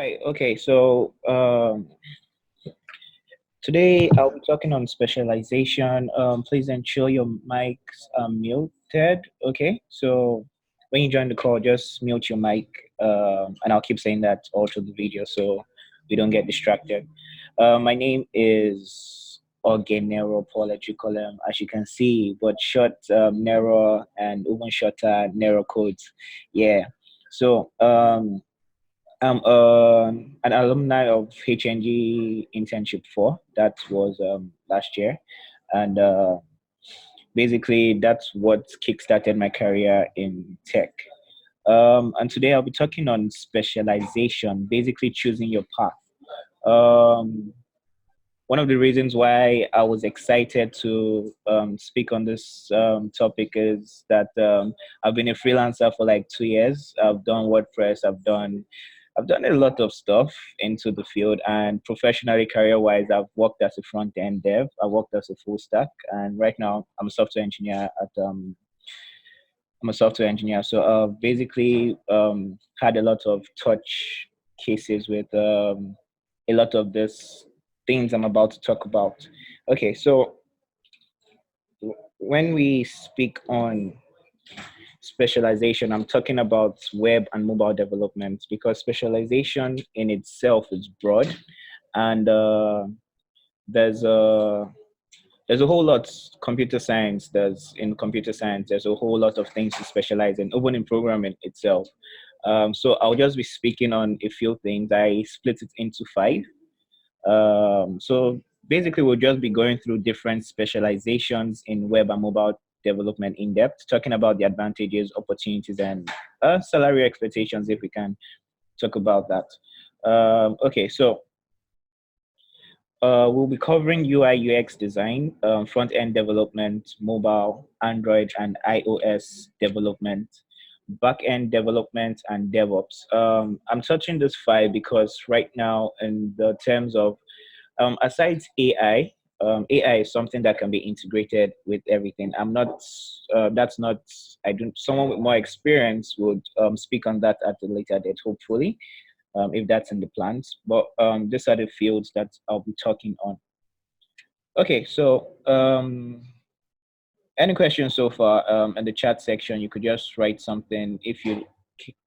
right. Okay. So today I'll be talking on specialization. Please ensure your mics are muted. Okay. So when you join the call, just mute your mic, and I'll keep saying that all through the video so we don't get distracted. My name is Ogenero Paul Ejukolem, as you can see, but short Nero and even shorter Nero codes. Yeah. So I'm an alumni of HNG internship 4. That was last year, and basically that's what kickstarted my career in tech. And today I'll be talking on specialization, basically choosing your path. Um, One of the reasons why I was excited to speak on this topic is that I've been a freelancer for like 2 years. I've done WordPress. I've done a lot of stuff into the field, and professionally, career-wise, I've worked as a front-end dev. I worked as a full stack, and right now I'm a software engineer at I'm a software engineer. So I've basically had a lot of touch cases with a lot of this things I'm about to talk about. Okay, so when we speak on specialization, I'm talking about web and mobile development because specialization in itself is broad, and there's a there's a whole lot computer science. There's a whole lot of things to specialize in, even in programming itself. So I'll just be speaking on a few things. I split it into five. So basically, we'll just be going through different specializations in web and mobile development in depth, talking about the advantages, opportunities, and salary expectations, if we can talk about that. Okay, so we'll be covering UI UX design, front end development, mobile, Android, and iOS development, back end development, and DevOps. I'm touching this five because right now, in the terms of aside AI, AI is something that can be integrated with everything. I'm not. That's not. I don't. Someone with more experience would speak on that at a later date, hopefully, if that's in the plans. But these are the fields that I'll be talking on. Okay, so any questions so far in the chat section? You could just write something if you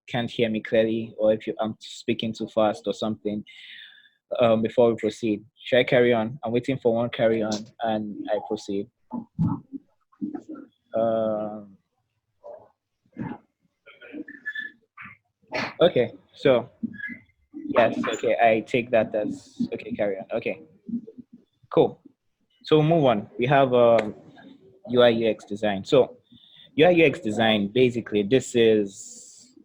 can't hear me clearly, or if I'm speaking too fast or something. Before we proceed, should I carry on? I'm waiting for one carry on, and I proceed. Okay, so yes, okay, I take that as okay. Carry on. Okay, cool. So we'll move on. We have UI UX design. So UI UX design, basically, this is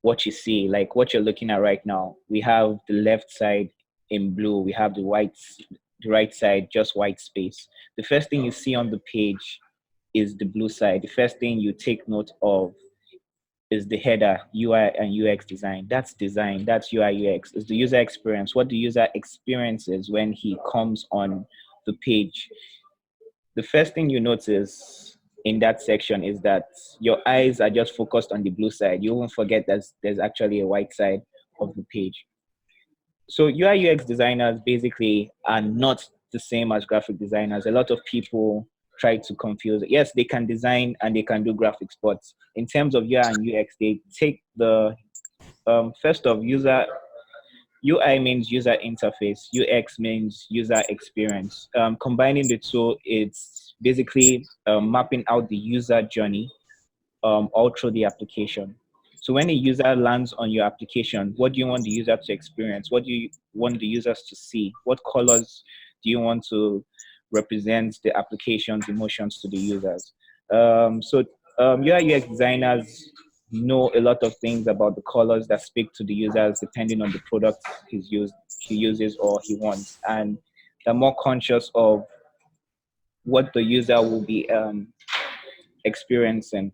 what you see, like what you're looking at right now. We have the left side in blue. We have the right side, just white space. The first thing you see on the page is the blue side. The first thing you take note of is the header, UI and UX design. That's design, that's UI UX. Is the user experience, what the user experiences when he comes on the page. The first thing you notice in that section is that your eyes are just focused on the blue side. You won't forget that there's actually a white side of the page. So UI UX designers basically are not the same as graphic designers. A lot of people try to confuse it. Yes, they can design and they can do graphics, but in terms of UI and UX, they take the first of user. UI means user interface. UX means user experience. Combining the two, it's basically mapping out the user journey all through the application. So when a user lands on your application, what do you want the user to experience? What do you want the users to see? What colors do you want to represent the application's emotions to the users? UI UX designers know a lot of things about the colors that speak to the users depending on the product he uses or he wants, and they're more conscious of what the user will be experiencing.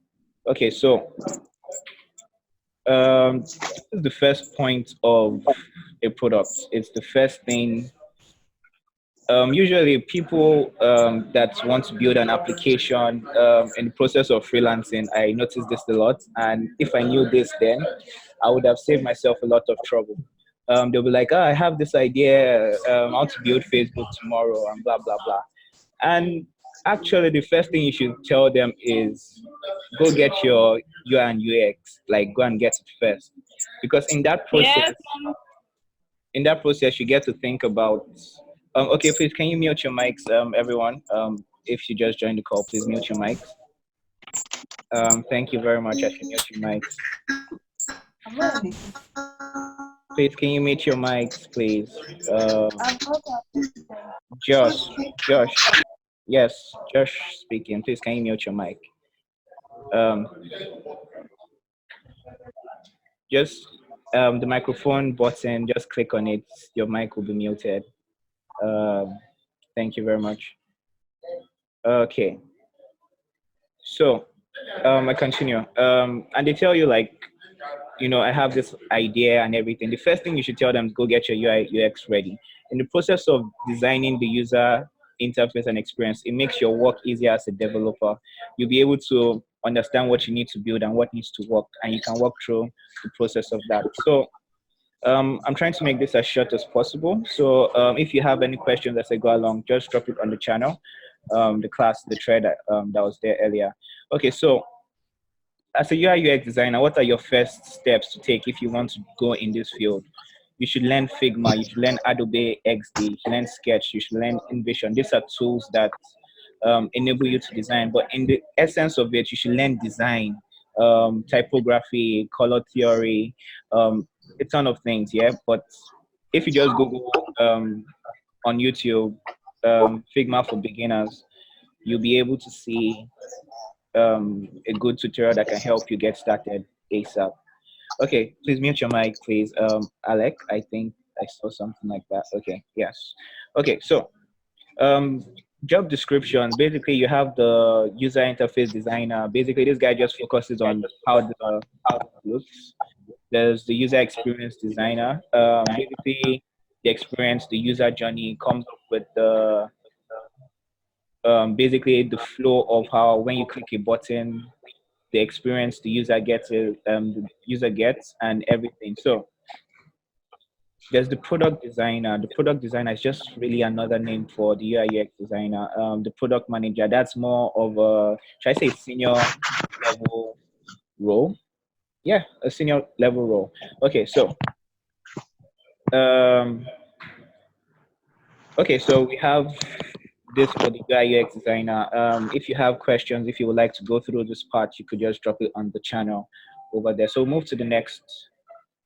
Okay, so this is the first point of a product. It's the first thing. Usually, people that want to build an application in the process of freelancing, I notice this a lot. And if I knew this then, I would have saved myself a lot of trouble. they'll be like, oh, I have this idea, how to build Facebook tomorrow, and blah blah blah. And actually, the first thing you should tell them is go get your UI and UX, like go and get it first, because Yes. in that process, you get to think about. Okay, please, can you mute your mics, everyone? If you just joined the call, please mute your mics. Thank you very much. I should mute your mics. Please, can you mute your mics, please? Josh, Josh, yes, Josh speaking. Please, can you mute your mic? Um, just the microphone button, just click on it. Your mic will be muted. Thank you very much. Okay, so I continue. And they tell you like, I have this idea and everything. The first thing you should tell them is go get your UI UX ready. In the process of designing the user interface and experience, it makes your work easier as a developer. You'll be able to understand what you need to build and what needs to work, and you can walk through the process of that. So I'm trying to make this as short as possible. So if you have any questions as I go along, just drop it on the channel, the thread that was there earlier. Okay, so as a UI UX designer, what are your first steps to take if you want to go in this field? You should learn Figma, you should learn Adobe XD, you should learn Sketch, you should learn InVision. These are tools that enable you to design. But in the essence of it, you should learn design, typography, color theory, a ton of things. Yeah. But if you just Google on YouTube, Figma for beginners, you'll be able to see a good tutorial that can help you get started ASAP. Okay, please mute your mic, please. Alec, I think I saw something like that. Okay, yes. Okay, so um, job description. Basically, you have the user interface designer. Basically, this guy just focuses on how the product looks. There's the user experience designer. Basically, the experience, the user journey comes up with the basically the flow of how when you click a button, the experience the user gets and everything. So there's the product designer. The product designer is just really another name for the UI UX designer. The product manager, that's more of a, should I say, senior level role? Yeah, a senior level role. Okay, so um, so we have this for the UI UX designer. If you have questions, if you would like to go through this part, you could just drop it on the channel over there. So move to the next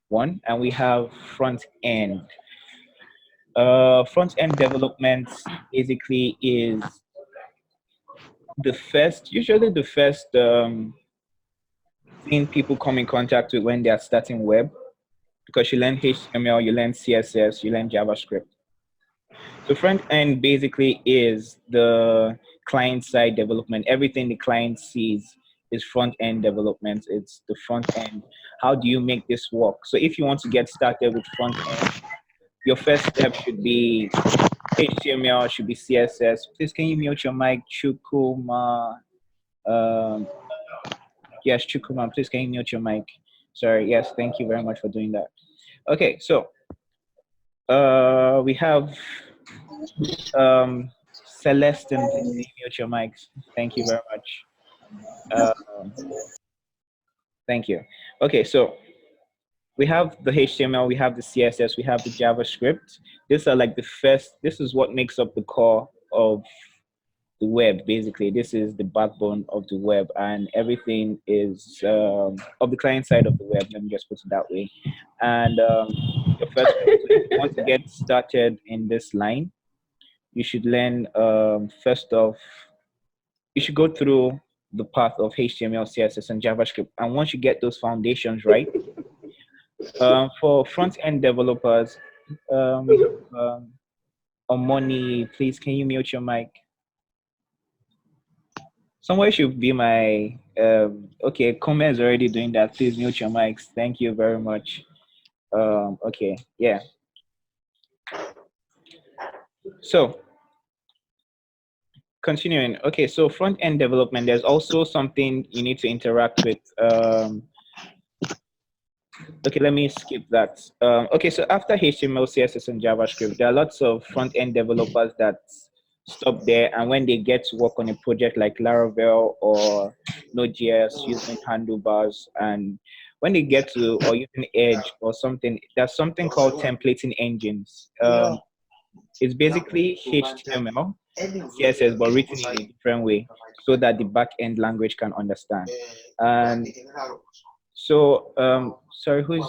one, and we have front end. Front end development basically is usually the first thing people come in contact with when they are starting web, because you learn HTML, you learn CSS, you learn JavaScript. So front end basically is the client side development. Everything the client sees is front end development. It's the front end. How do you make this work? So if you want to get started with front end, your first step should be HTML, should be CSS. Please, can you mute your mic, Chukuma? Yes, Chukuma, please, can you mute your mic? Sorry, yes, thank you very much for doing that. Okay, so we have Celestine, please, can you mute your mics? Thank you very much. Thank you. Okay, so we have the HTML, we have the CSS, we have the JavaScript. These are like this is what makes up the core of the web. Basically, this is the backbone of the web, and everything is of the client side of the web. Let me just put it that way. And your first step, so if you want to get started in this line, you should learn first off, you should go through the path of HTML, CSS, and JavaScript. And once you get those foundations right, for front-end developers, we have Omoni. Please, can you mute your mic? Somewhere should be my, okay, Comment is already doing that. Please mute your mics. Thank you very much. Okay, yeah. So, continuing. Okay, so front-end development, there's also something you need to interact with. Okay, let me skip that. Okay, so after HTML, CSS, and JavaScript, there are lots of front-end developers that stop there, and when they get to work on a project like Laravel or Node.js using handlebars, and when they get to or using Edge or something, there's something called templating engines. It's basically HTML, CSS, but written in a different way so that the back-end language can understand. And so, sorry, we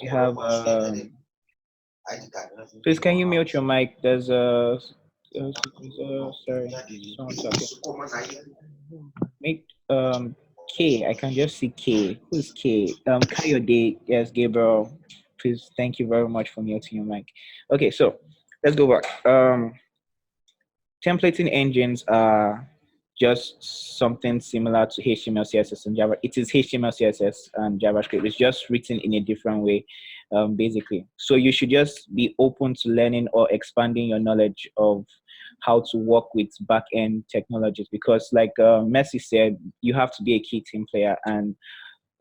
have, please can you mute your mic? There's sorry, someone talking. Make, K, I can just see K. Who's K? Kayode, yes, Gabriel. Please, thank you very much for muting your mic. Okay, so let's go back. Templating engines are just something similar to HTML, CSS, and Java. It is HTML, CSS, and JavaScript. It's just written in a different way, basically. So you should just be open to learning or expanding your knowledge of how to work with back-end technologies because, like Messi said, you have to be a key team player, and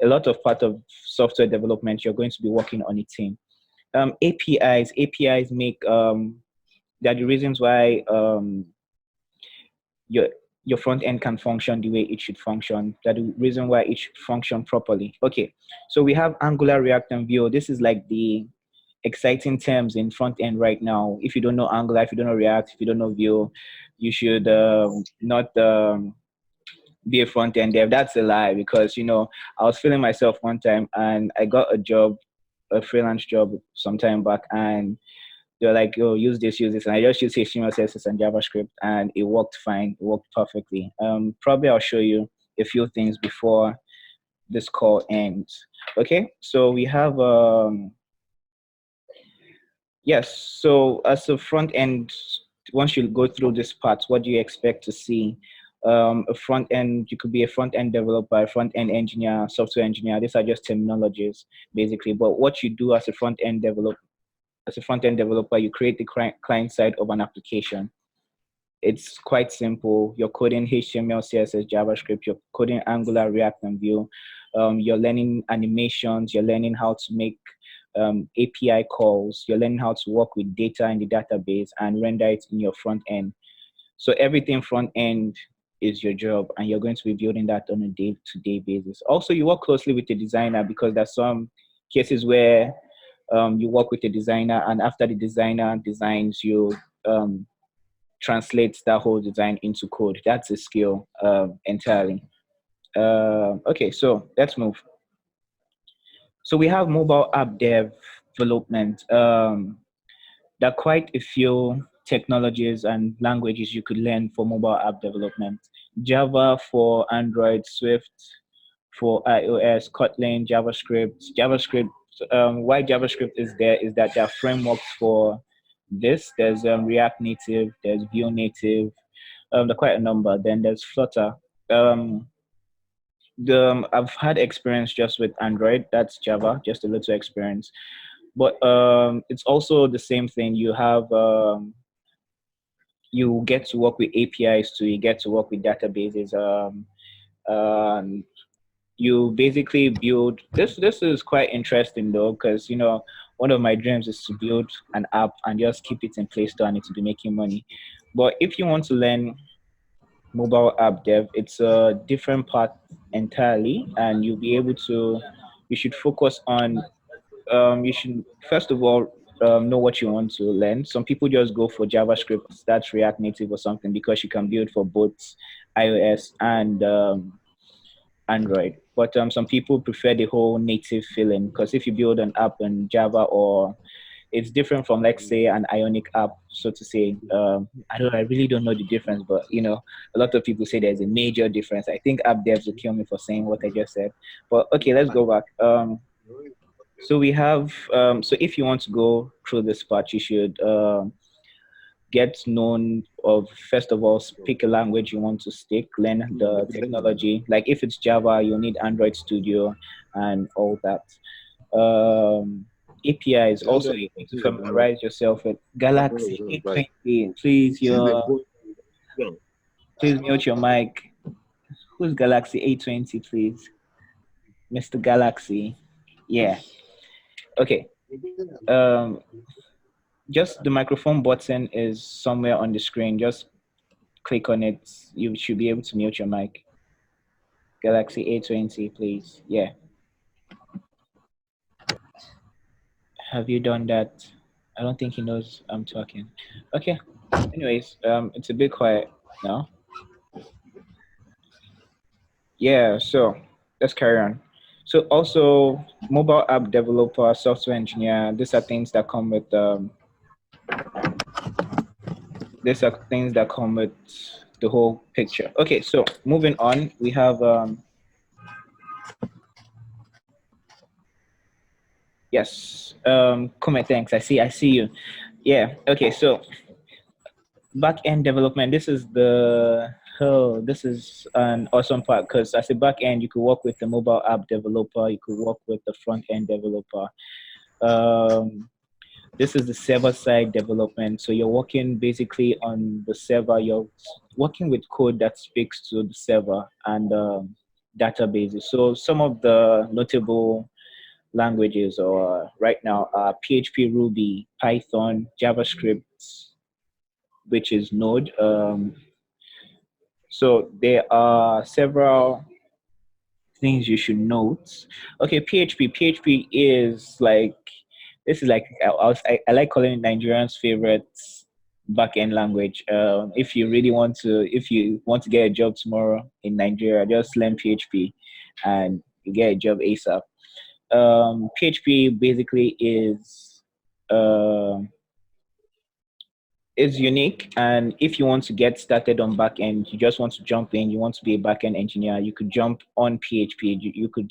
a lot of part of software development, you're going to be working on a team. APIs make there are the reasons why your your front end can function the way it should function. That's the reason why it should function properly. Okay, so we have Angular, React, and Vue. This is like the exciting terms in front end right now. If you don't know Angular, if you don't know React, if you don't know Vue, you should not be a front end dev. That's a lie because I was feeling myself one time and I got a job, a freelance job some time back, and they're like, "Oh, use this," and I just used HTML, CSS, and JavaScript, and it worked fine. It worked perfectly. Probably I'll show you a few things before this call ends. Okay, so we have yes. So as a front end, once you go through this part, what do you expect to see? A front end, you could be a front end developer, a front end engineer, software engineer. These are just terminologies, basically. But what you do as a front end developer, you create the client side of an application. It's quite simple. You're coding HTML, CSS, JavaScript. You're coding Angular, React, and Vue. You're learning animations. You're learning how to make API calls. You're learning how to work with data in the database and render it in your front end. So everything front end is your job, and you're going to be building that on a day-to-day basis. Also, you work closely with the designer because there's some cases where you work with a designer, and after the designer designs, you translate that whole design into code. That's a skill entirely. Okay, so let's move. So we have mobile app development. There are quite a few technologies and languages you could learn for mobile app development. Java for Android, Swift for iOS, Kotlin, JavaScript. Why JavaScript is there is that there are frameworks for this. There's React Native, there's Vue Native, there are quite a number. Then there's Flutter. I've had experience just with Android. That's Java, just a little experience. But it's also the same thing. You get to work with APIs too. You get to work with databases. You basically build this. This is quite interesting though, because one of my dreams is to build an app and just keep it in Play Store and it to be making money. But if you want to learn mobile app dev, it's a different path entirely, and you'll be able to. You should focus on. You should first of all know what you want to learn. Some people just go for JavaScript, that's React Native or something, because you can build for both iOS and Android. But some people prefer the whole native feeling because if you build an app in Java or it's different from, let's say, an Ionic app, so to say. I really don't know the difference, but a lot of people say there's a major difference. I think app devs will kill me for saying what I just said. But okay, let's go back. So we have, so if you want to go through this part, you should get known of, first of all, pick a language you want to stick, learn the technology. Like if it's Java, you'll need Android Studio and all that. APIs also, you need to familiarize yourself with Galaxy A20. Please mute your mic. Who's Galaxy A20, please? Mr. Galaxy. Yeah. Okay. Um, just the microphone button is somewhere on the screen. Just click on it. You should be able to mute your mic. Galaxy A20, please. Yeah. Have you done that? I don't think he knows I'm talking. Okay. Anyways, it's a bit quiet now. Yeah, so let's carry on. So also mobile app developer, software engineer, these are things that come with the whole picture. Okay, so moving on, we have yes, comment, thanks. I see you. Yeah, okay, so back end development, this is an awesome part because as a back end, you could work with the mobile app developer, you could work with the front end developer. Um, this is the server side development. So you're working basically on the server, you're working with code that speaks to the server and databases. So some of the notable languages or right now are PHP, Ruby, Python, JavaScript, which is Node. So there are several things you should note. Okay, PHP is like this is like I like calling it Nigerians' favorite backend language. If you want to get a job tomorrow in Nigeria, just learn PHP, and you get a job ASAP. PHP basically um is unique, and if you want to get started on backend, you just want to jump in, you want to be a backend engineer, you could jump on PHP. You could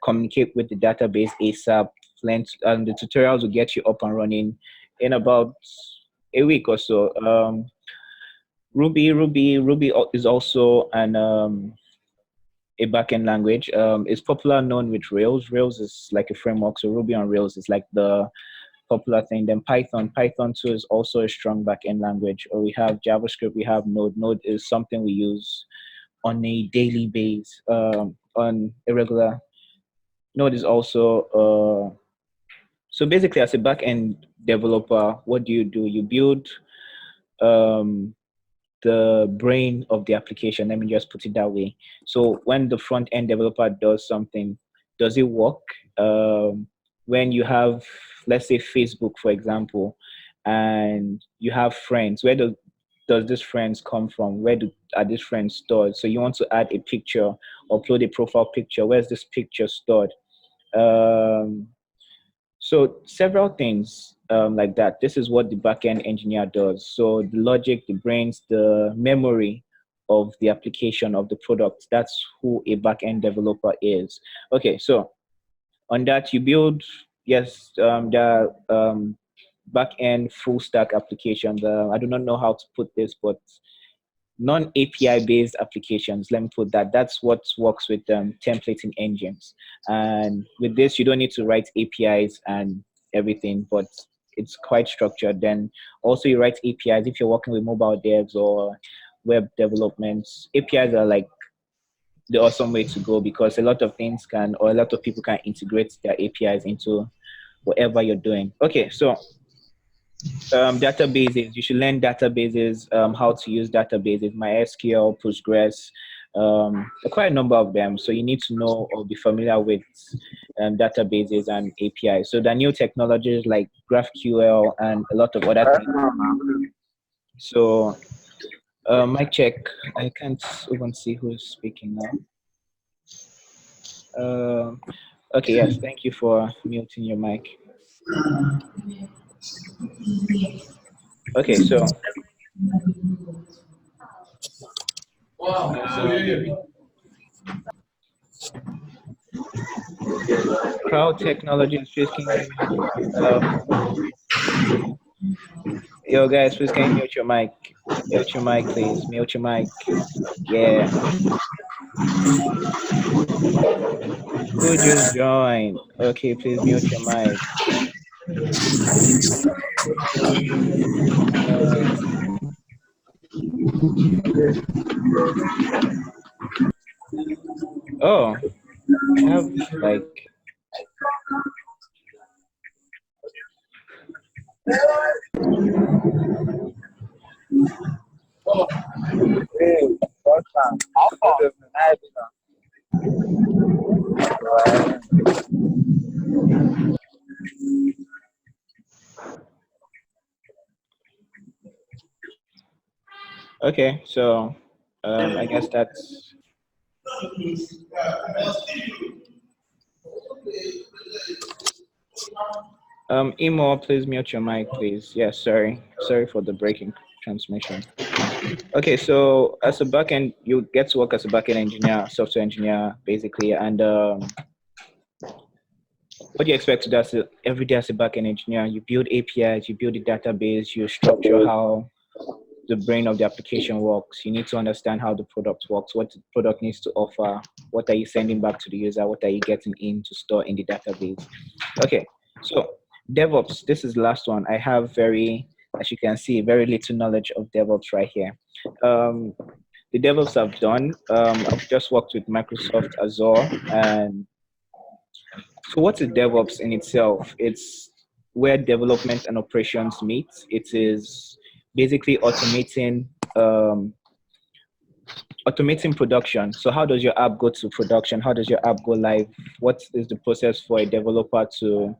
communicate with the database ASAP. And the tutorials will get you up and running in about a week or so. Ruby is also a backend language. It's popular known with Rails. Rails is like a framework, so Ruby on Rails is like the popular thing. Then Python too is also a strong backend language. Or we have JavaScript, we have Node. Node is something we use on a daily base, on a regular. Node is also so basically as a backend developer, what do? You build um, the brain of the application. Let me just put it that way. So when the front end developer does something, does it work? When you have, let's say, Facebook, for example, and you have friends, does these friends come from? Are these friends stored? So you want to add a picture, upload a profile picture. Where's this picture stored? Um, so several things like that. This is what the backend engineer does. So the logic, the brains, the memory of the application of the product. That's who a backend developer is. Okay, so on that you build yes the backend full stack applications. I do not know how to put this, but non-API based applications. Let me put that. That's what works with templating engines. And with this, you don't need to write APIs and everything, but it's quite structured. Then also you write APIs if you're working with mobile devs or web developments. APIs are like the awesome way to go because a lot of things can, or a lot of people can integrate their APIs into whatever you're doing. Okay, so databases. You should learn databases, how to use databases, MySQL, Postgres, quite a number of them. So you need to know or be familiar with databases and APIs. So the new technologies like GraphQL and a lot of other things. So mic check. I can't even see who's speaking now. Okay, yes, thank you for muting your mic. Okay, so cloud technologies, please can you yo guys, please can you mute your mic? Mute your mic, please. Mute your mic. Yeah. Who just joined? Okay, please mute your mic. Oh, I have like okay. So I guess that's Emo, please mute your mic, please. Yes, sorry for the breaking transmission. Okay, so as a backend, you get to work as a backend engineer, software engineer, basically, and what do you expect to do every day as a backend engineer? You build APIs, you build a database, you structure how the brain of the application works. You need to understand how the product works, what the product needs to offer, what are you sending back to the user, what are you getting in to store in the database. Okay, so DevOps, this is the last one. I have as you can see, very little knowledge of DevOps right here. The DevOps I've done, I've just worked with Microsoft Azure. And so what's a DevOps in itself? It's where development and operations meet. It is basically automating production. So how does your app go to production? How does your app go live? What is the process for a developer to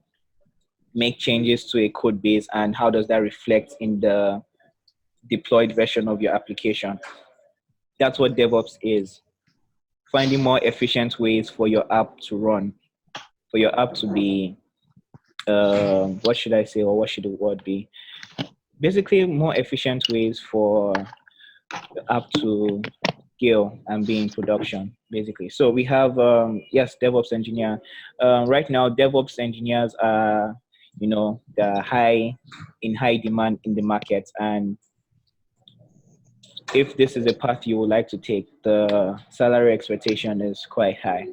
make changes to a code base, and how does that reflect in the deployed version of your application? That's what DevOps is. Finding more efficient ways for your app to run, for your app to be, what should I say, or what should the word be? Basically, more efficient ways for the app to scale and be in production, basically. So we have, yes, DevOps engineer. Right now, DevOps engineers are, they're in high demand in the market. And if this is a path you would like to take, the salary expectation is quite high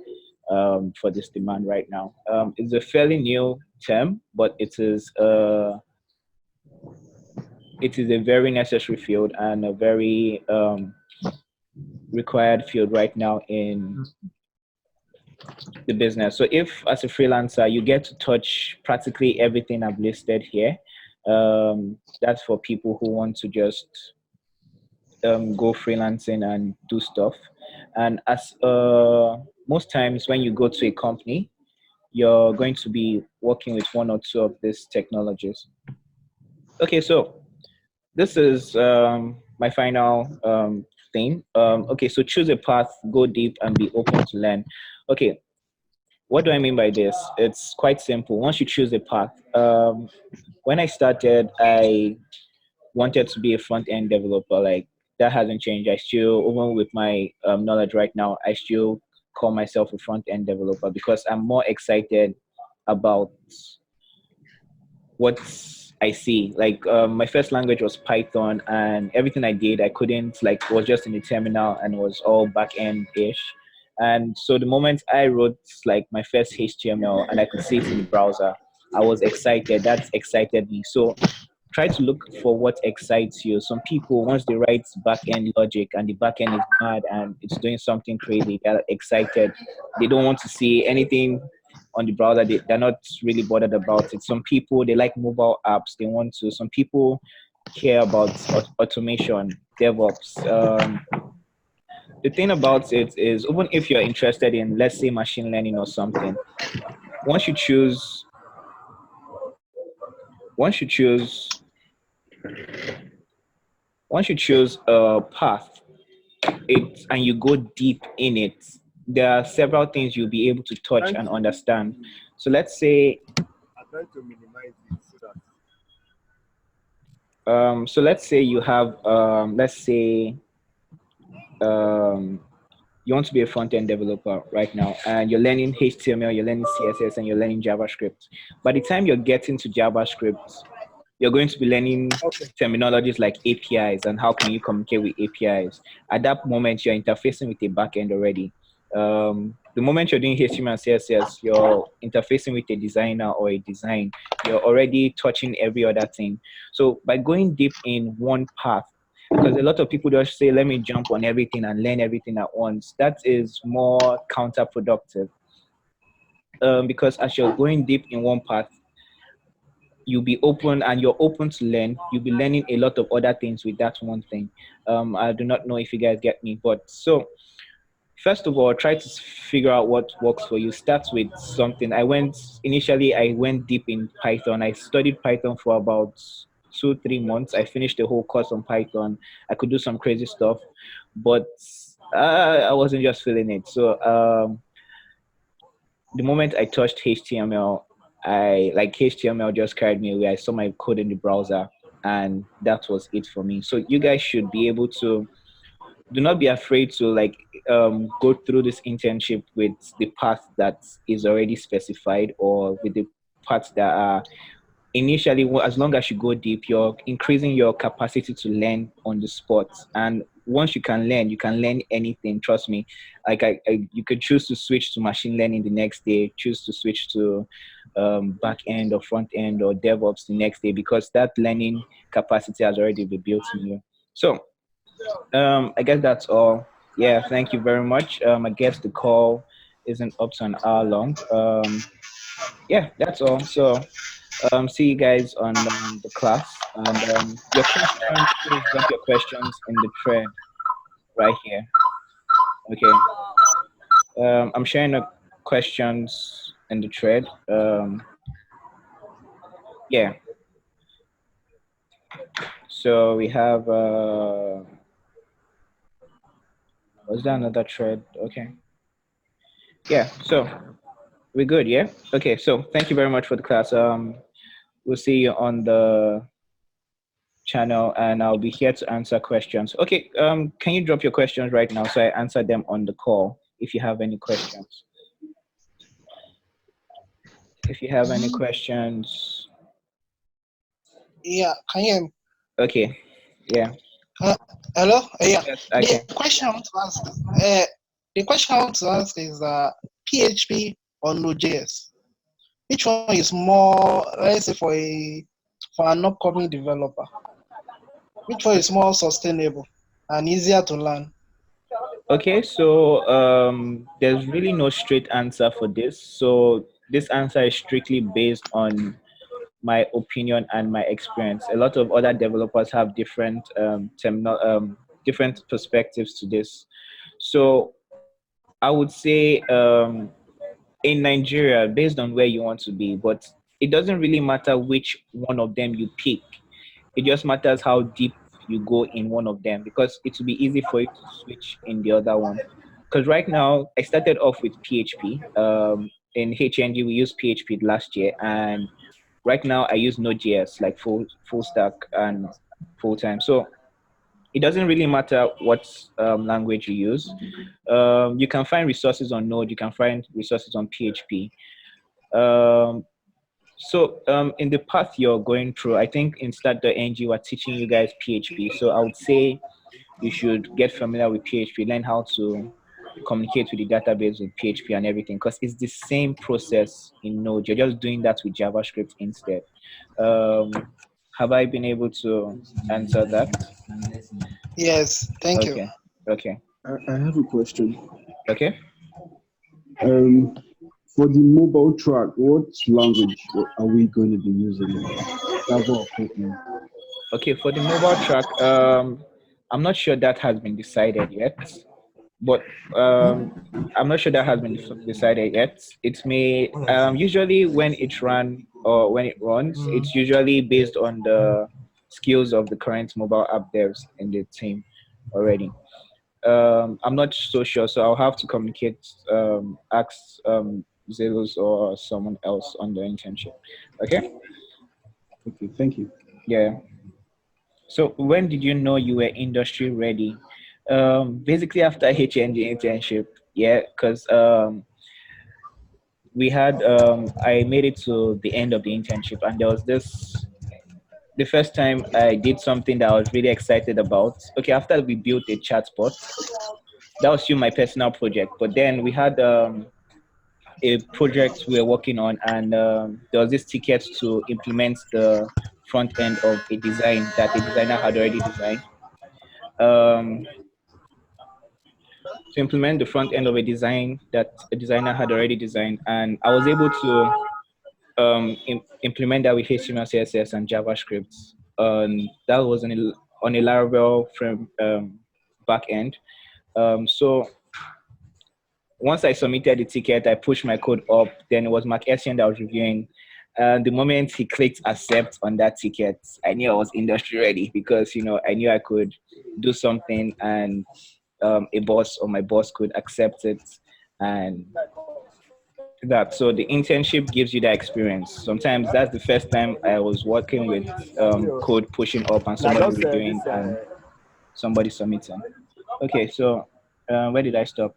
for this demand right now. It's a fairly new term, but it is a very necessary field and a very required field right now in the business. So if as a freelancer, you get to touch practically everything I've listed here, that's for people who want to just go freelancing and do stuff. And as most times when you go to a company, you're going to be working with one or two of these technologies. Okay, so this is my final thing. Okay, so choose a path, go deep, and be open to learn. Okay, what do I mean by this? It's quite simple. Once you choose a path, when I started, I wanted to be a front end developer. Like that hasn't changed. I still, even with my knowledge right now, I still call myself a front end developer because I'm more excited about what I see. Like my first language was Python, and everything I did, I couldn't like was just in the terminal and was all back end ish. And so the moment I wrote like my first HTML and I could see it in the browser, I was excited. That excited me. So try to look for what excites you. Some people, once they write back-end logic and the back-end is mad and it's doing something crazy, they're excited. They don't want to see anything on the browser. They're not really bothered about it. Some people, they like mobile apps. They want to. Some people care about automation, DevOps. The thing about it is, even if you're interested in, let's say, machine learning or something, once you choose, once you choose, once you choose a path, and you go deep in it, there are several things you'll be able to touch and understand. So let's say I'm trying to minimize it so let's say you have you want to be a front-end developer right now and you're learning HTML, you're learning CSS, and you're learning JavaScript. By the time you're getting to JavaScript, you're going to be learning terminologies like APIs and how can you communicate with APIs. At that moment, you're interfacing with a backend already. The moment you're doing HTML and CSS, you're interfacing with a designer or a design. You're already touching every other thing. So by going deep in one path, because a lot of people just say, let me jump on everything and learn everything at once. That is more counterproductive. because as you're going deep in one path, you'll be open and you're open to learn. You'll be learning a lot of other things with that one thing. I do not know if you guys get me, but so first of all, try to figure out what works for you. Start with something. I went deep in Python. I studied Python for about 2 3 months. I finished the whole course on Python. I could do some crazy stuff, but I wasn't just feeling it. So the moment I touched HTML, I like HTML just carried me away. I saw my code in the browser, and that was it for me. So you guys should be able to do not be afraid to like go through this internship with the path that is already specified or with the paths that are initially, as long as you go deep, you're increasing your capacity to learn on the spot. And once you can learn anything. Trust me. Like you could choose to switch to machine learning the next day, choose to switch to back end or front end or DevOps the next day because that learning capacity has already been built in you. So I guess that's all. Yeah, thank you very much. I guess the call isn't up to an hour long. Yeah, that's all. So see you guys on the class. And your questions, please drop your questions in the thread right here. Okay. I'm sharing the questions in the thread. Yeah. So we have, was there another thread? Okay. Yeah. So we're good. Yeah. Okay. So thank you very much for the class. We'll see you on the channel and I'll be here to answer questions. Okay, can you drop your questions right now so I answer them on the call if you have any questions? If you have any questions. Yeah, can you hear me? Okay, yeah. Hello? Yeah. Yes, I can. The question I want to ask is PHP or Node.js? Which one is more, let's say, for an upcoming developer? Which one is more sustainable and easier to learn? Okay, so there's really no straight answer for this. So this answer is strictly based on my opinion and my experience. A lot of other developers have different different perspectives to this. So I would say in Nigeria, based on where you want to be, but it doesn't really matter which one of them you pick. It just matters how deep you go in one of them because it will be easy for you to switch in the other one. Because right now, I started off with PHP. In HNG, we used PHP last year, and right now I use Node.js like full stack and full time. So it doesn't really matter what language you use. You can find resources on Node. You can find resources on PHP. Um, so in the path you're going through, I think in Start.ng we're teaching you guys PHP. So I would say you should get familiar with PHP, learn how to communicate with the database with PHP and everything, because it's the same process in Node. You're just doing that with JavaScript instead. Um, have I been able to answer that? Yes, thank you. Okay. Okay. I have a question. Okay. Um, for the mobile track, what language are we going to be using? Java or Kotlin? Okay. For the mobile track, I'm not sure that has been decided yet, but I'm not sure that has been decided yet. It may usually when it run or when it runs, it's usually based on the skills of the current mobile app devs in the team already. I'm not so sure, so I'll have to communicate, ask Zelos or someone else on the internship. Okay? Okay, thank you. Yeah. So when did you know you were industry ready? Basically after HNG internship. Yeah, because we had I made it to the end of the internship, and there was this the first time I did something that I was really excited about. Okay, after we built a chatbot, that was still my personal project. But then we had a project we were working on, and there was this ticket to implement the front end of a design that a designer had already designed. Um, to implement the front end of a design that a designer had already designed, and I was able to implement that with HTML, CSS, and JavaScript. That was on a Laravel frame backend. So once I submitted the ticket, I pushed my code up. Then it was Mark Essien that was reviewing. The moment he clicked accept on that ticket, I knew I was industry ready because I knew I could do something, and a boss or my boss could accept it, and that. So the internship gives you that experience. Sometimes that's the first time I was working with code pushing up and Like somebody just reviewing this. and somebody submitting. Okay, so where did I stop?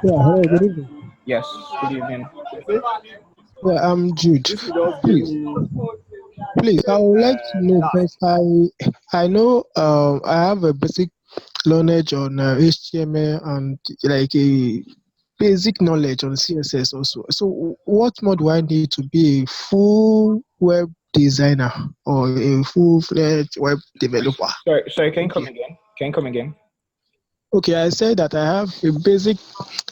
Yeah, hello, good evening. Yes, good evening. Yeah, I'm Jude. If you just give Please, me please, I would like to know task, first. I know I have a basic knowledge on HTML and like a basic knowledge on CSS also. So, what more do I need to be a full web designer or a full-fledged web developer? Sorry, can you come Okay. again? Can you come again? Okay, I said that I have a basic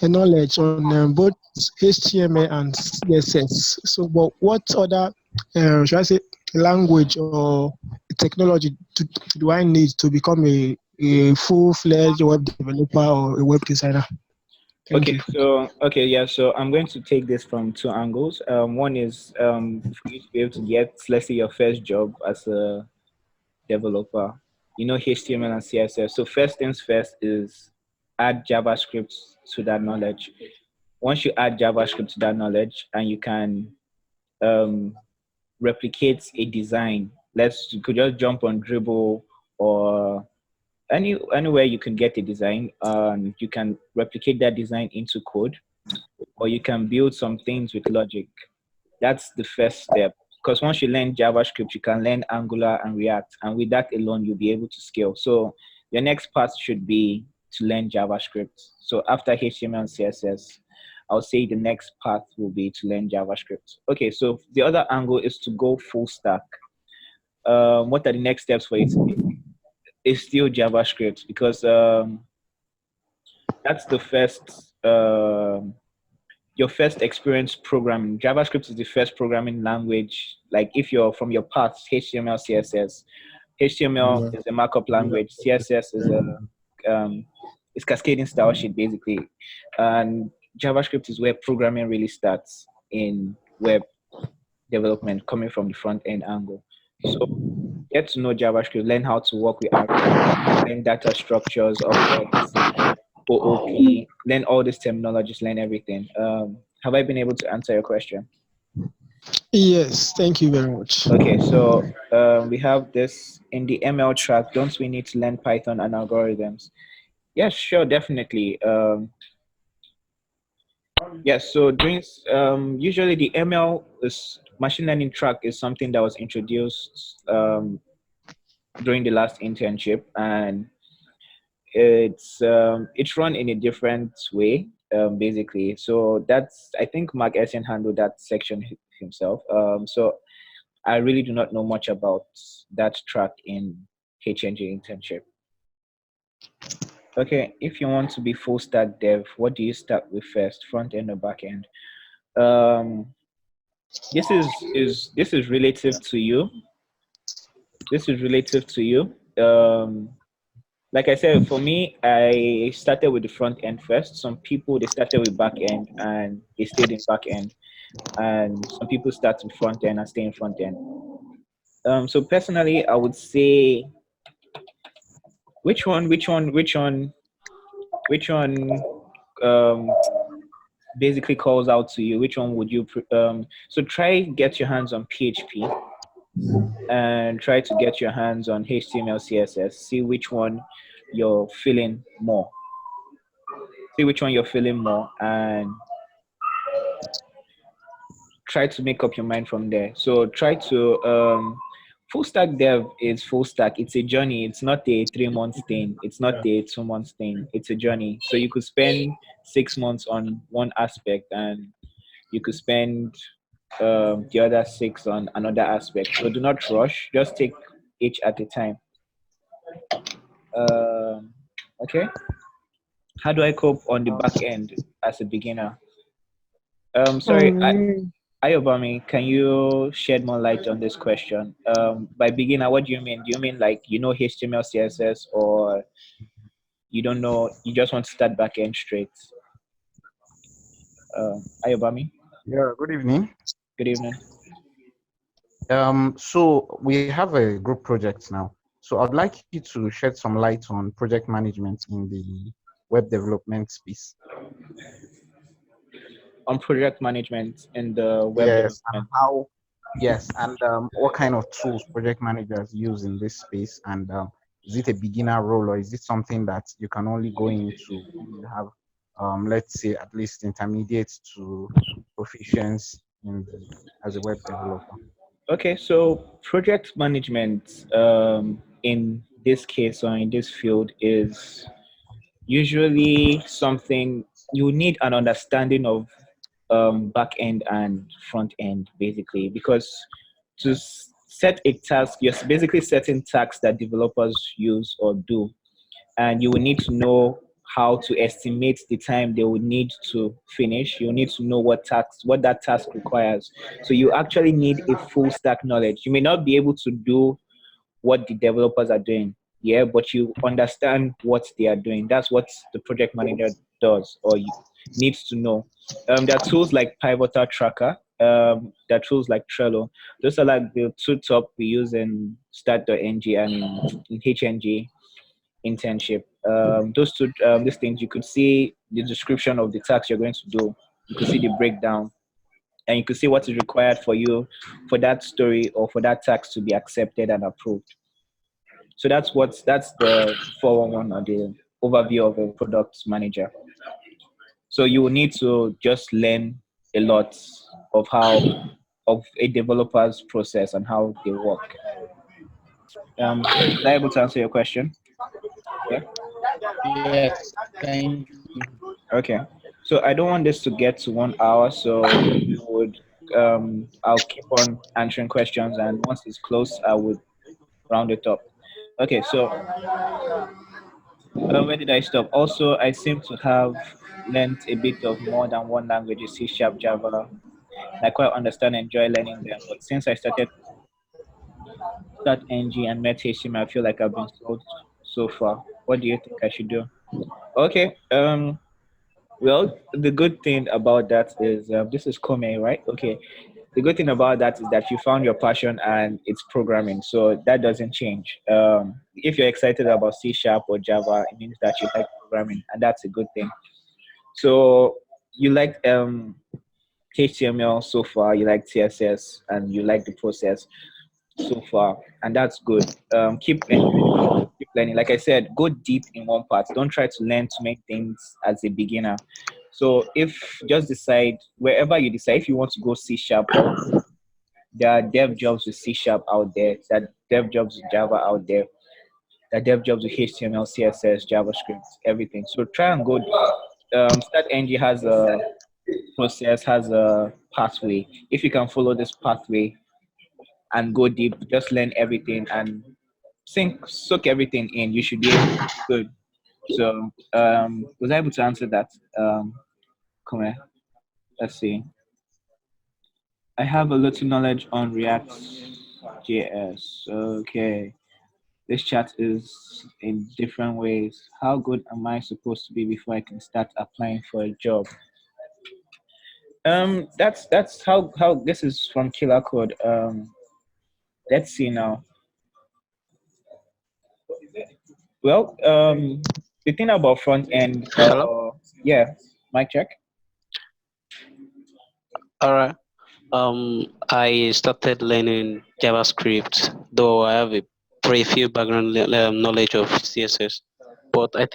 knowledge on both HTML and CSS. So, but what other, should I say, language or technology do I need to become a full-fledged web developer or a web designer? Thank Okay, you. yeah, so I'm going to take this from two angles. One is for you to be able to get, let's say, your first job as a developer, HTML and CSS. So first things first is add JavaScript to that knowledge. Once you add JavaScript to that knowledge and you can um, replicate a design, you could just jump on Dribble or anywhere you can get a design, you can replicate that design into code, or you can build some things with logic. That's the first step. Because once you learn JavaScript, you can learn Angular and React. And with that alone, you'll be able to scale. So your next path should be to learn JavaScript. So after HTML and CSS, I'll say the next path will be to learn JavaScript. Okay, so the other angle is to go full stack. What are the next steps for it? It's still JavaScript because that's the first your first experience programming. JavaScript is the first programming language. Like if you're from your past, HTML, CSS. HTML is a markup language. CSS is cascading style sheet basically, and JavaScript is where programming really starts in web development, coming from the front end angle. So get to know JavaScript, learn how to work with arrays, learn data structures, objects, OOP, learn all these terminologies, learn everything. Have I been able to answer your question? Yes, thank you very much. Okay, so we have this in the ML track. Don't we need to learn Python and algorithms? Yes, sure, definitely. Yes, so during usually the ML is machine learning track is something that was introduced during the last internship, and it's run in a different way, basically. So that's, I think Mark Essien handled that section himself. So I really do not know much about that track in HNG internship. Okay, if you want to be full stack dev, what do you start with first, front end or back end? Um, this is relative to you. This is relative to you. Like I said, for me, I started with the front end first. Some people they started with back end and they stayed in back end, and some people start with front end and stay in front end. So personally, I would say which one um, basically calls out to you. Which one would you? So try get your hands on PHP and try to get your hands on HTML, CSS. See which one you're feeling more. See which one you're feeling more, and try to make up your mind from there. So try to full stack dev is full stack. It's a journey. It's not a 3 month thing. It's not a 2 month thing. It's a journey. So you could spend 6 months on one aspect, and you could spend the other 6 on another aspect. So do not rush. Just take each at a time. Um, okay. How do I cope on the back end as a beginner? Sorry, Um, Ayobami, can you shed more light on this question? By beginner, what do you mean? Do you mean like you know HTML, CSS, or you don't know? You just want to start back end straight? Ayobami, Yeah, good evening. good evening. So we have a group project now. So I'd like you to shed some light on project management in the web development space. On project management in the web Yes, and development. how, yes, and what kind of tools project managers use in this space, and is it a beginner role or is it something that you can only go into when you have, let's say, at least intermediate to proficiency in the as a web developer? Okay, so project management in this case or in this field is usually something you need an understanding of back end and front end basically because to set a task, you're basically setting tasks that developers use or do, and you will need to know how to estimate the time they will need to finish. You need to know what that task requires. So you actually need a full stack knowledge. You may not be able to do what the developers are doing, yeah, but you understand what they are doing. That's what the project manager does or you needs to know. There are tools like Pivotal Tracker. There are tools like Trello. Those are like the two top we use in Start.ng and in HNG internship. These things, you could see the description of the task you're going to do. You could see the breakdown, and you could see what is required for you for that story or for that task to be accepted and approved. So that's the 411 or the overview of a product manager. So you will need to just learn a lot of how of a developer's process and how they work. Was I able to answer your question? Yeah. Yes, thank you. Okay. So I don't want this to get to 1 hour, so we would I'll keep on answering questions, and once it's close, I would round it up. Okay. So where did I stop? Also, I seem to have learned a bit of more than one language, C Sharp, Java. I quite understand and enjoy learning them. But since I started Start NG and Met HTML, I feel like I've been sold so far. What do you think I should do? Okay. Well, the good thing about that is this is Kome, right? Okay. The good thing about that is that you found your passion and it's programming, so that doesn't change. If you're excited about C Sharp or Java, it means that you like programming, and that's a good thing. So you like HTML so far, you like CSS, and you like the process so far, and that's good. Keep enjoying it, keep learning. Like I said, go deep in one part. Don't try to learn too many things as a beginner. So if just decide wherever you decide if you want to go C Sharp, also there are dev jobs with C Sharp out there, there are dev jobs with Java out there, there are dev jobs with HTML, CSS, JavaScript, everything. So try and go. Start NG has a process, has a pathway. If you can follow this pathway and go deep, just learn everything and soak everything in, you should be able to be good. So was I able to answer that? Come here. Let's see. I have a little knowledge on React JS. Okay. This chat is in different ways. How good am I supposed to be before I can start applying for a job? That's how this is from Killer Code. Let's see now. Well, the thing about front end, Hello. yeah, mic check. All right. I started learning JavaScript, though I have a pretty few background knowledge of CSS. But I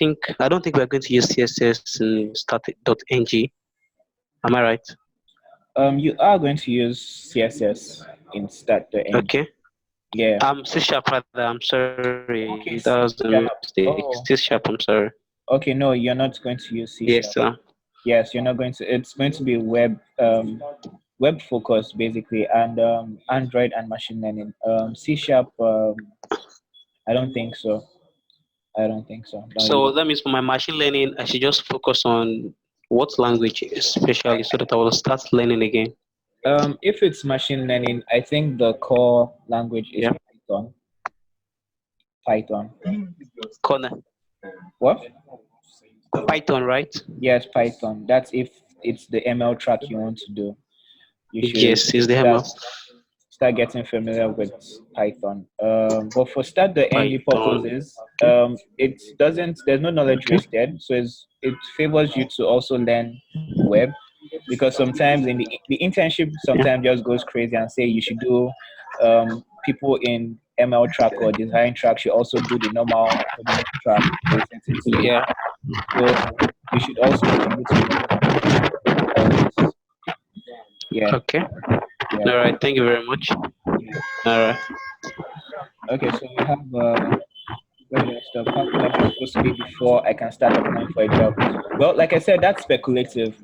don't think we're going to use CSS in start.ng. Am I right? You are going to use CSS in start.ng. Okay. Yeah. C sharp rather. I'm sorry. That Okay, was a C mistake. sharp. C sharp. Oh, I'm sorry. okay. No, you're not going to use C Yes, sharp. sir. Yes, you're not going to. It's going to be web focused basically, and Android and machine learning. C sharp. I don't think so. I don't think so. No, you So don't. that means for my machine learning, I should just focus on what language especially so that I will start learning again. If it's machine learning, I think the core language is Yeah. Python. Python. Corner. What? Python, right? Yes, Python. That's if it's the ML track you want to do. You should Yes, is the start ML. start getting familiar with Python. But for start the NG Python. purposes, it doesn't. There's no knowledge Okay. wasted. So it favors you to also learn web, because sometimes in the internship Yeah. sometimes just goes crazy and say you should do people in ML track or design track should also do the normal coding track to a certain speed. Yeah. So you should also be able to learn all this. Yeah, Okay. yeah, All right. Thank you very much. yeah. All right. Okay, so we have where do I stop? How good am I supposed to be before I can start applying for a job? Well, like I said, that's speculative.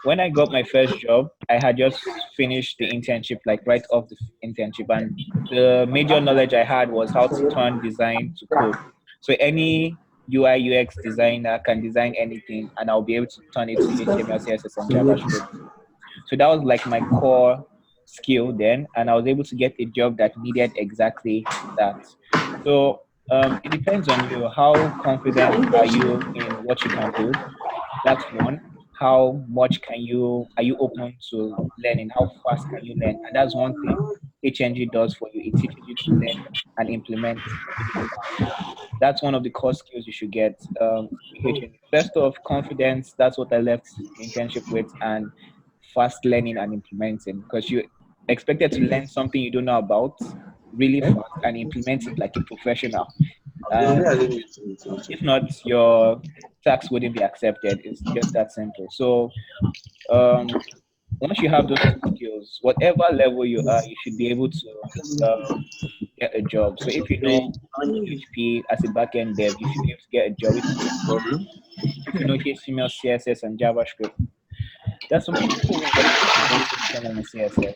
When I got my first job, I had just finished the internship, like right off the internship, and the major knowledge I had was how to turn design to code. So any UI UX designer can design anything, and I'll be able to turn it to HTML, CSS, and JavaScript. So that was like my core skill then, and I was able to get a job that needed exactly that. So it depends on you. How confident are you in what you can do? That's one. How much can you are you open to learning? How fast can you learn? And that's one thing HNG does for you. It teaches you to learn and implement really fast. That's one of the core skills you should get in HNG. First off, confidence. That's what I left the internship with, and fast learning and implementing, because you expected to learn something you don't know about really fast and implement it like a professional. And if not, your tax wouldn't be accepted. It's just that simple. So um, once you have those two skills, whatever level you are, you should be able to get a job. So if you know PHP as a backend dev, you should be able to get a job. If you know HTML, CSS, and JavaScript, there's some people who even get paid to do HTML and CSS,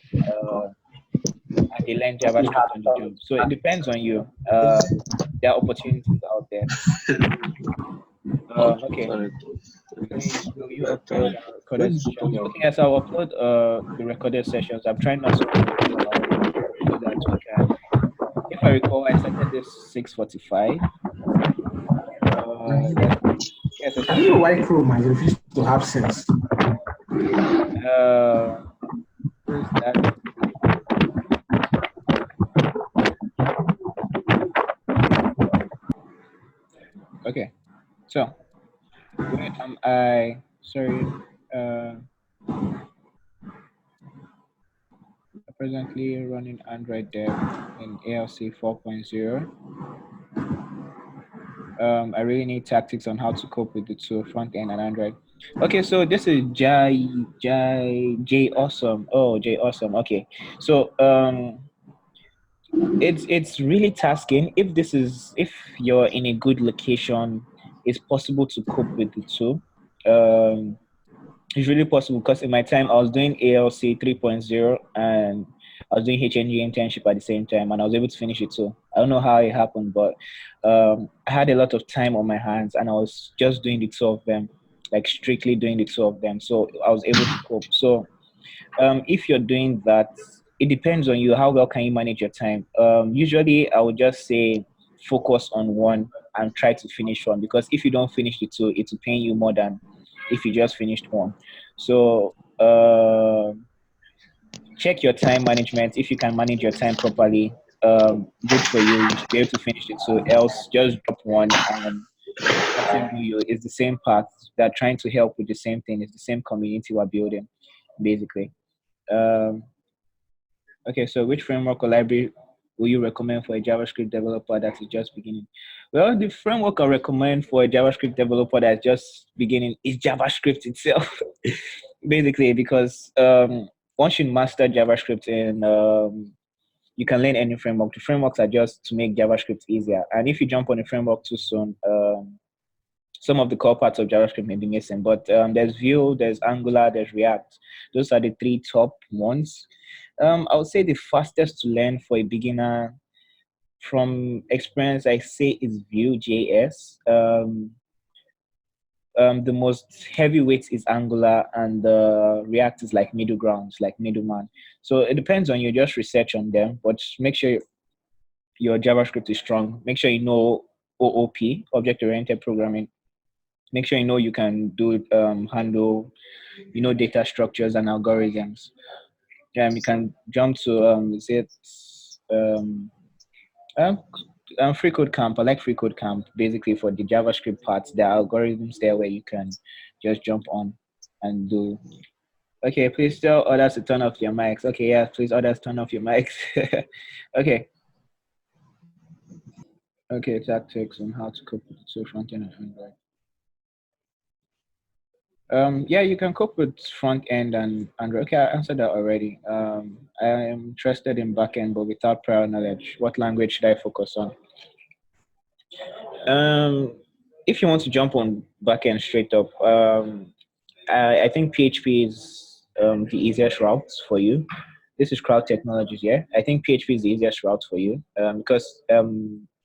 and they learn JavaScript on the job. So it depends on you. There are opportunities out there. Okay. Please, will you upload recorded sessions? Okay, yes, I'll upload the recorded sessions. I'm trying not to upload them already so that we can. If I recall, I started this 6:45. Yes, I I don't know started. why Chrome has refused to have sense. Where's that? Okay, so where am I? Sorry. Presently running Android dev in ALC 4.0. I really need tactics on how to cope with the two, front end and Android. Okay, so this is J Awesome. Oh, J Awesome. Okay, so it's really tasking. If you're in a good location, it's possible to cope with the two. It's really possible because in my time I was doing ALC 3.0 and I was doing HNG internship at the same time, and I was able to finish it too. I don't know how it happened, but I had a lot of time on my hands and I was just doing the two of them, like strictly doing the two of them. So I was able to cope. So if you're doing that, it depends on you. How well can you manage your time? Usually, I would just say focus on one and try to finish one, because if you don't finish the two, it will pain you more than if you just finished one. So check your time management. If you can manage your time properly, good for you. You should be able to finish it. So else, just drop one and nothing do you. It's the same path. They're trying to help with the same thing. It's the same community we're building, basically. Um, okay, so which framework or library will you recommend for a JavaScript developer that is just beginning? Well, the framework I recommend for a JavaScript developer that's just beginning is JavaScript itself, basically, because once you master JavaScript and you can learn any framework. The frameworks are just to make JavaScript easier. And if you jump on a framework too soon, some of the core parts of JavaScript may be missing. But there's Vue, there's Angular, there's React. Those are the three top ones. I would say the fastest to learn for a beginner from experience, I say is Vue.js. The most heavyweight is Angular, and React is like middle grounds, like middleman. So it depends on you. Just research on them, but make sure your JavaScript is strong. Make sure you know OOP, object-oriented programming. Make sure you know you can do handle, data structures and algorithms. You can jump to is it um, um, free code camp. I like free code camp basically for the JavaScript parts. There are algorithms there where you can just jump on and do. Okay, please tell others to turn off your mics. Okay, yeah, please others turn off your mics. Okay. Okay, tactics on how to cope with the front end and Android. Yeah, you can cope with front end and Android. Okay, I answered that already. I am interested in backend, but without prior knowledge. What language should I focus on? If you want to jump on backend straight up, I think PHP is the easiest route for you. This is Crowd Technologies, yeah. I think PHP is the easiest route for you because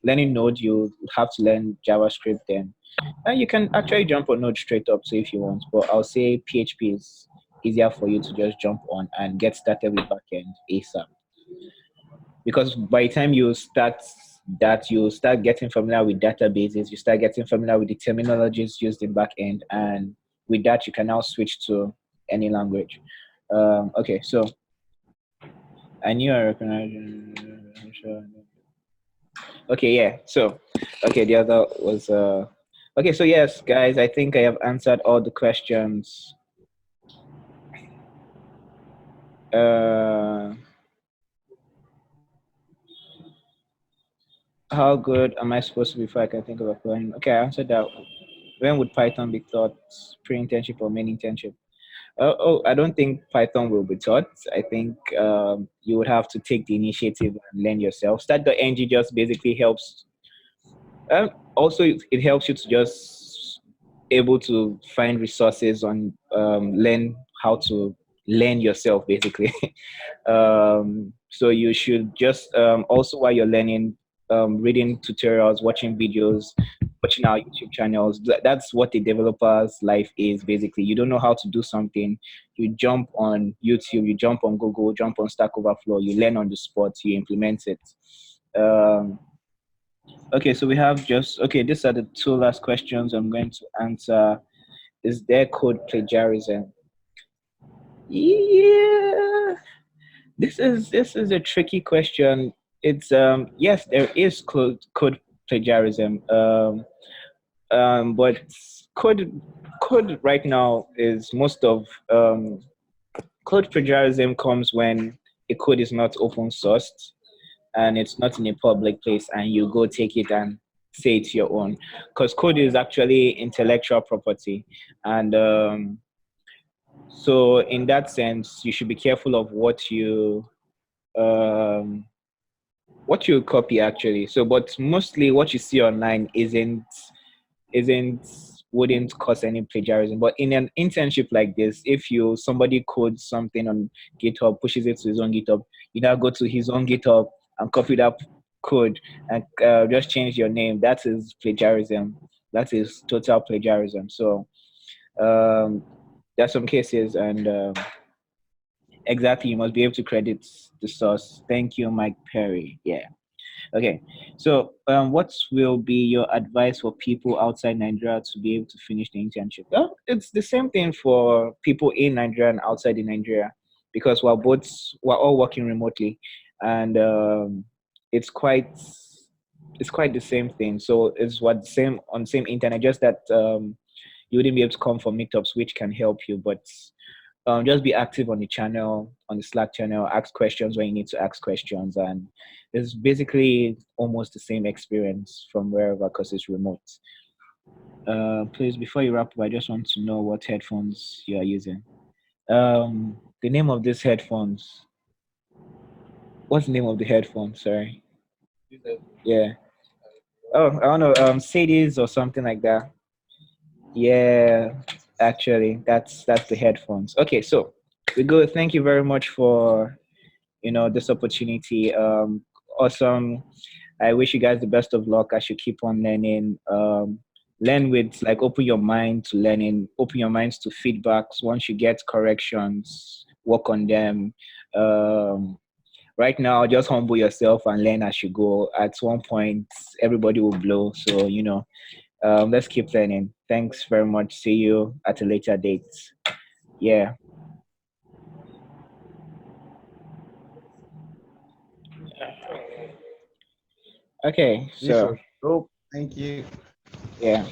learning Node, you have to learn JavaScript then. And you can actually jump on Node straight up, so if you want. But I'll say PHP is easier for you to just jump on and get started with backend ASAP. Because by the time you start that, you start getting familiar with databases, you start getting familiar with the terminologies used in backend, and with that, you can now switch to any language. Okay, so I knew I recognized. Okay, yeah. So, okay, the other was okay. So yes, guys, I think I have answered all the questions. How good am I supposed to be before I can think of applying? Okay, I answered that. When would Python be taught? Pre-internship or main internship? I don't think Python will be taught. I think you would have to take the initiative and learn yourself. Start.ng just basically helps. Also, it helps you to just able to find resources on learn how to learn yourself basically. So you should just also while you're learning, reading tutorials, watching videos, watching our YouTube channels. That's what the developer's life is basically. You don't know how to do something, you jump on YouTube, you jump on Google, jump on Stack Overflow, you learn on the spot, you implement it. Okay, so we have okay, these are the two last questions I'm going to answer. Is there code plagiarism? Yeah, this is a tricky question. It's yes, there is code plagiarism. But code right now is most of code plagiarism comes when a code is not open sourced and it's not in a public place and you go take it and say it's your own, because code is actually intellectual property. And so in that sense, you should be careful of um, what you copy actually. So, but mostly what you see online isn't wouldn't cause any plagiarism. But in an internship like this, if somebody codes something on GitHub, pushes it to his own GitHub, you now go to his own GitHub and copy that code and just change your name. That is plagiarism. That is total plagiarism. So there are some cases, and exactly, you must be able to credit the source. Thank you, Mike Perry. Yeah. Okay, so what will be your advice for people outside Nigeria to be able to finish the internship? Well, it's the same thing for people in Nigeria and outside in Nigeria, because we're all working remotely, and it's quite the same thing. So it's what same on the same internet, just that you wouldn't be able to come for meetups, which can help you, but just be active on the channel, on the Slack channel, ask questions when you need to ask questions. And it's basically almost the same experience from wherever because it's remote. Please, before you wrap up, I just want to know what headphones you are using. The name of these headphones. What's the name of the headphones? Sorry. Yeah. Oh, I don't know. Sadie's or something like that. Yeah, actually, that's the headphones. Okay, so we go. Thank you very much for this opportunity. Awesome. I wish you guys the best of luck as you keep on learning. Learn with like open your mind to learning, open your minds to feedbacks. Once you get corrections, work on them. Um, right now, just humble yourself and learn as you go. At one point, everybody will blow. So, let's keep learning. Thanks very much. See you at a later date. Yeah. Okay. This So, was dope. Thank you. yeah.